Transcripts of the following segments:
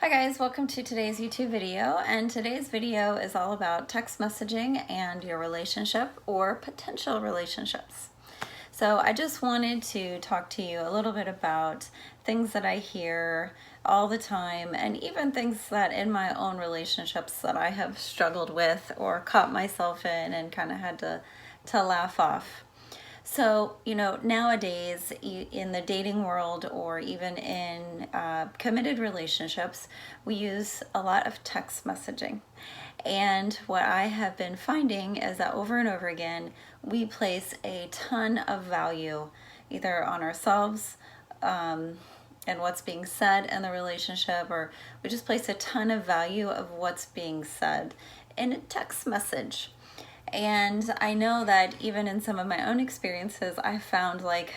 Hi guys, welcome to today's YouTube video, and today's video is all about text messaging and your relationship or potential relationships. So I just wanted to talk to you a little bit about things that I hear all the time, and even things that in my own relationships that I have struggled with or caught myself in and kind of had to laugh off. So, nowadays in the dating world or even in committed relationships, we use a lot of text messaging. And what I have been finding is that over and over again, we place a ton of value either on ourselves and what's being said in the relationship, or we just place a ton of value of what's being said in a text message. And I know that even in some of my own experiences, I found like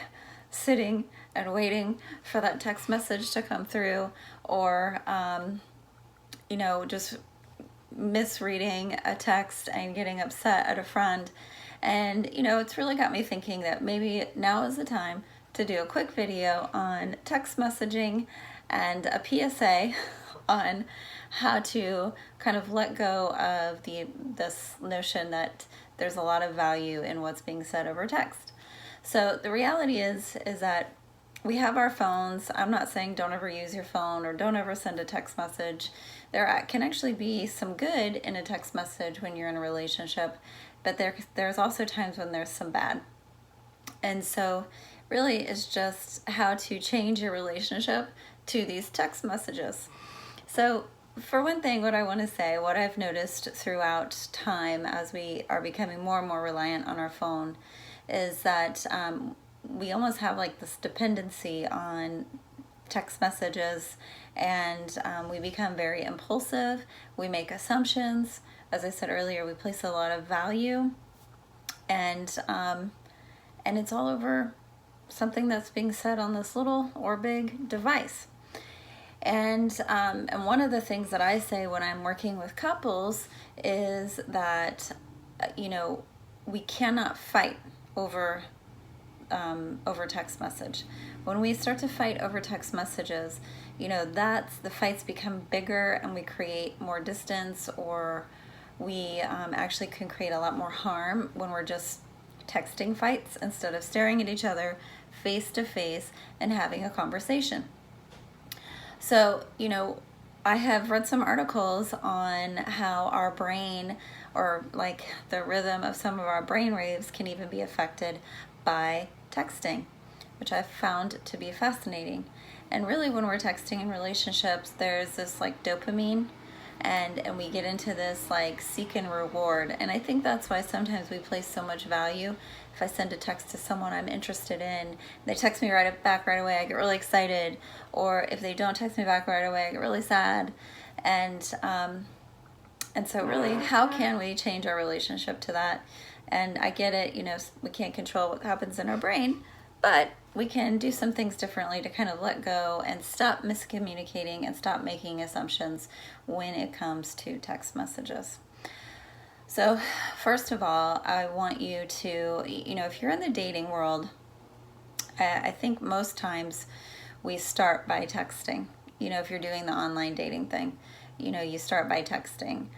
sitting and waiting for that text message to come through, or, just misreading a text and getting upset at a friend. And, it's really got me thinking that maybe now is the time to do a quick video on text messaging and a PSA on how to kind of let go of this notion that there's a lot of value in what's being said over text. So the reality is that we have our phones. I'm not saying don't ever use your phone or don't ever send a text message. There can actually be some good in a text message when you're in a relationship, but there's also times when there's some bad. And so really it's just how to change your relationship to these text messages. So for one thing, what I want to say, what I've noticed throughout time as we are becoming more and more reliant on our phone, is that we almost have like this dependency on text messages, and we become very impulsive. We make assumptions. As I said earlier, we place a lot of value, and it's all over something that's being said on this little or big device. And one of the things that I say when I'm working with couples is that, we cannot fight over text message. When we start to fight over text messages, the fights become bigger, and we create more distance, or we actually can create a lot more harm when we're just texting fights instead of staring at each other face to face and having a conversation. So, I have read some articles on how our brain, or like the rhythm of some of our brain waves, can even be affected by texting, which I've found to be fascinating. And really, when we're texting in relationships, there's this like dopamine, and we get into this like seek and reward. And I think that's why sometimes we place so much value. If I send a text to someone I'm interested in, they text me back right away, I get really excited. Or if they don't text me back right away, I get really sad. And so really, how can we change our relationship to that? And I get it, we can't control what happens in our brain, but we can do some things differently to kind of let go and stop miscommunicating and stop making assumptions when it comes to text messages. So first of all, I want you to, if you're in the dating world, I think most times we start by texting. If you're doing the online dating thing, you start by texting.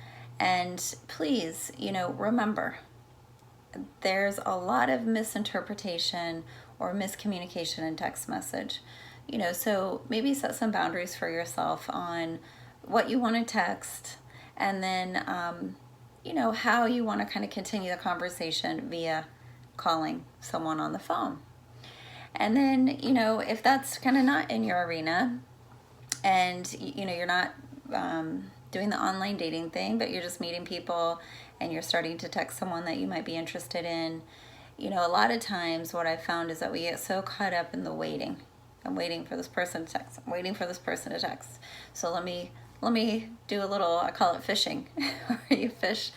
And please, remember, there's a lot of misinterpretation or miscommunication in text message. So maybe set some boundaries for yourself on what you want to text, and then, how you want to kind of continue the conversation via calling someone on the phone. And then, if that's kind of not in your arena, and, you're not doing the online dating thing, but you're just meeting people and you're starting to text someone that you might be interested in, a lot of times what I've found is that we get so caught up in the waiting. I'm waiting for this person to text. I'm waiting for this person to text. So let me do a little, I call it fishing, where you fish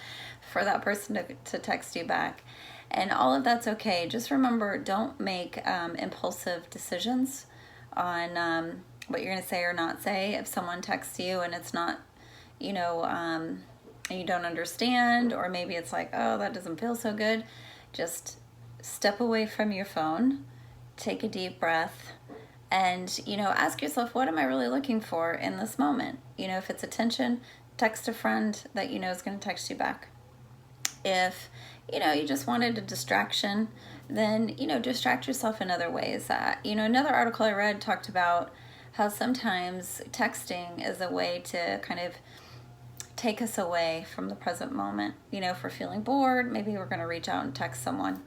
for that person to text you back. And all of that's okay. Just remember, don't make impulsive decisions on what you're going to say or not say. If someone texts you and it's not, and you don't understand, or maybe it's like, oh, that doesn't feel so good, just step away from your phone, take a deep breath, And, ask yourself, what am I really looking for in this moment? If it's attention, text a friend that you know is going to text you back. If, you just wanted a distraction, then, distract yourself in other ways. Another article I read talked about how sometimes texting is a way to kind of take us away from the present moment. If we're feeling bored, maybe we're going to reach out and text someone.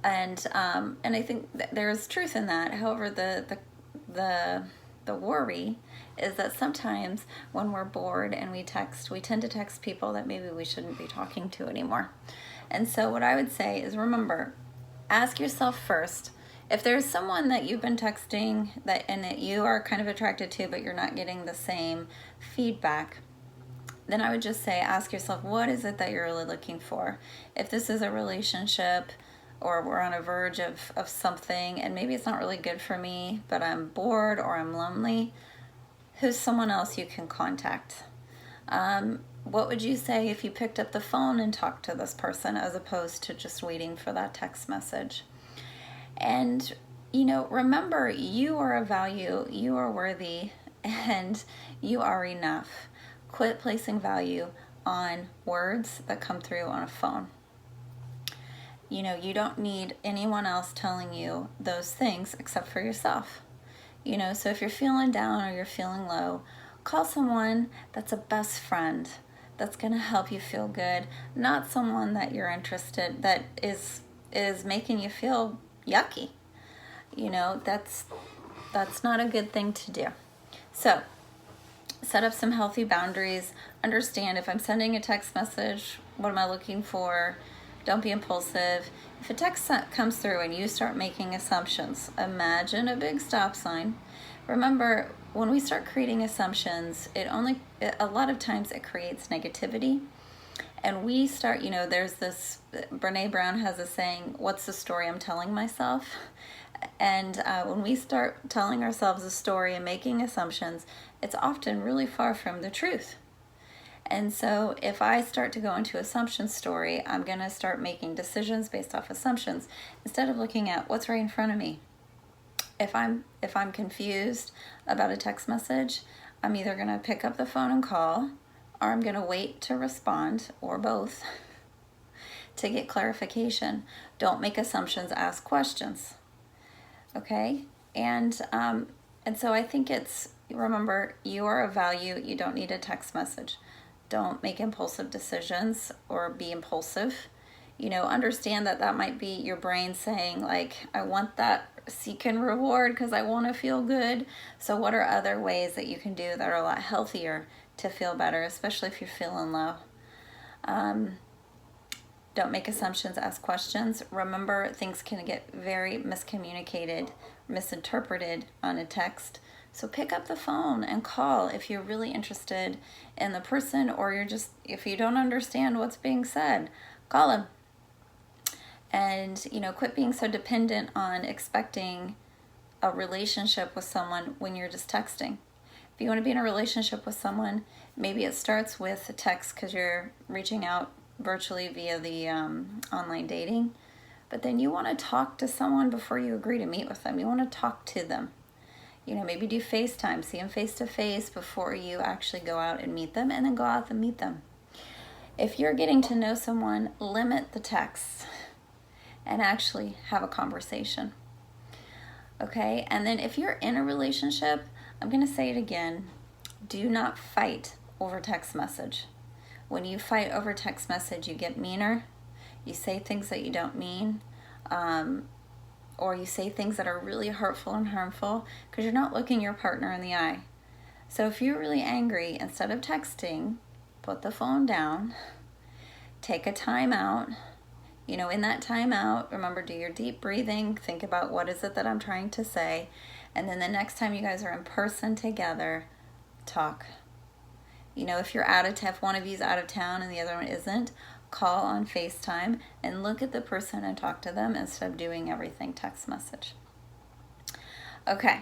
And I think that there's truth in that. However, the worry is that sometimes when we're bored and we tend to text people that maybe we shouldn't be talking to anymore. And so what I would say is, remember, ask yourself first, if there's someone that you've been texting that you are kind of attracted to, but you're not getting the same feedback, then I would just say, ask yourself, what is it that you're really looking for? If this is a relationship, or we're on a verge of something, and maybe it's not really good for me, but I'm bored or I'm lonely, who's someone else you can contact? What would you say if you picked up the phone and talked to this person as opposed to just waiting for that text message? And, remember, you are of value, you are worthy, and you are enough. Quit placing value on words that come through on a phone. You don't need anyone else telling you those things except for yourself. So if you're feeling down or you're feeling low, call someone that's a best friend that's going to help you feel good, not someone that you're interested, that is making you feel yucky. That's not a good thing to do. So set up some healthy boundaries. Understand, if I'm sending a text message, what am I looking for? Don't be impulsive. If a text comes through and you start making assumptions, imagine a big stop sign. Remember, when we start creating assumptions, a lot of times it creates negativity. And we start, there's this, Brene Brown has a saying, what's the story I'm telling myself? And when we start telling ourselves a story and making assumptions, it's often really far from the truth. And so if I start to go into assumption story, I'm going to start making decisions based off assumptions instead of looking at what's right in front of me. If I'm confused about a text message, I'm either going to pick up the phone and call, or I'm going to wait to respond, or both, to get clarification. Don't make assumptions, ask questions. Okay? And so I think remember, you are of value. You don't need a text message. Don't make impulsive decisions or be impulsive. Understand that might be your brain saying, like, I want that seek and reward because I want to feel good. So what are other ways that you can do that are a lot healthier to feel better, especially if you're feeling low? Don't make assumptions, ask questions. Remember, things can get very miscommunicated, misinterpreted on a text. So pick up the phone and call if you're really interested in the person, or if you don't understand what's being said, call them. And, quit being so dependent on expecting a relationship with someone when you're just texting. If you want to be in a relationship with someone, maybe it starts with a text because you're reaching out virtually via the online dating. But then you want to talk to someone before you agree to meet with them. You want to talk to them. Maybe do FaceTime, see them face to face before you actually go out and meet them, and then go out and meet them. If you're getting to know someone, limit the texts and actually have a conversation. Okay? And then if you're in a relationship, I'm going to say it again, do not fight over text message. When you fight over text message, you get meaner, you say things that you don't mean, or you say things that are really hurtful and harmful because you're not looking your partner in the eye. So if you're really angry, instead of texting, put the phone down, take a time out. In that time out, remember, do your deep breathing, think about what is it that I'm trying to say, and then the next time you guys are in person together, talk. If you're out of town, if one of you's out of town and the other one isn't, call on FaceTime and look at the person and talk to them instead of doing everything text message. Okay,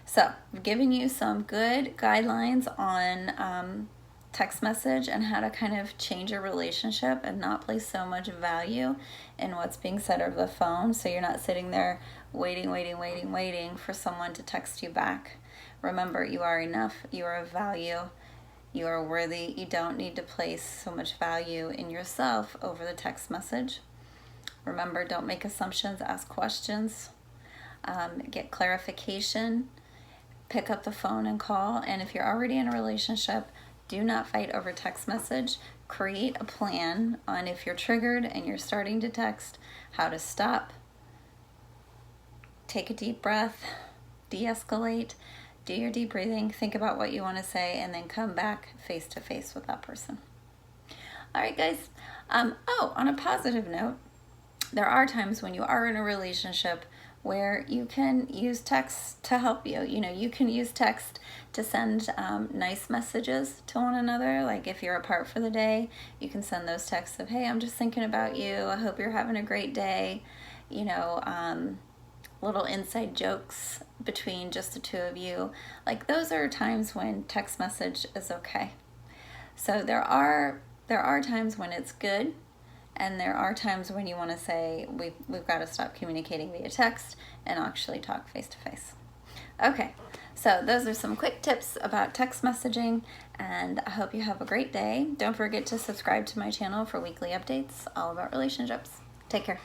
so I've given you some good guidelines on text message and how to kind of change your relationship and not place so much value in what's being said over the phone, so you're not sitting there waiting for someone to text you back. Remember, you are enough, you are of value, you are worthy. You don't need to place so much value in yourself over the text message. Remember, don't make assumptions, ask questions, get clarification, pick up the phone and call. And if you're already in a relationship, do not fight over text message. Create a plan on, if you're triggered and you're starting to text, how to stop, take a deep breath, de-escalate, do your deep breathing, think about what you want to say, and then come back face to face with that person. All right, guys. On a positive note, there are times when you are in a relationship where you can use text to help you. You know, you can use text to send nice messages to one another. Like if you're apart for the day, you can send those texts of, hey, I'm just thinking about you. I hope you're having a great day. You know, little inside jokes between just the two of you. Like those are times when text message is okay. So there are times when it's good, and there are times when you want to say, we've got to stop communicating via text and actually talk face to face. Okay, so those are some quick tips about text messaging, and I hope you have a great day. Don't forget to subscribe to my channel for weekly updates all about relationships. Take care.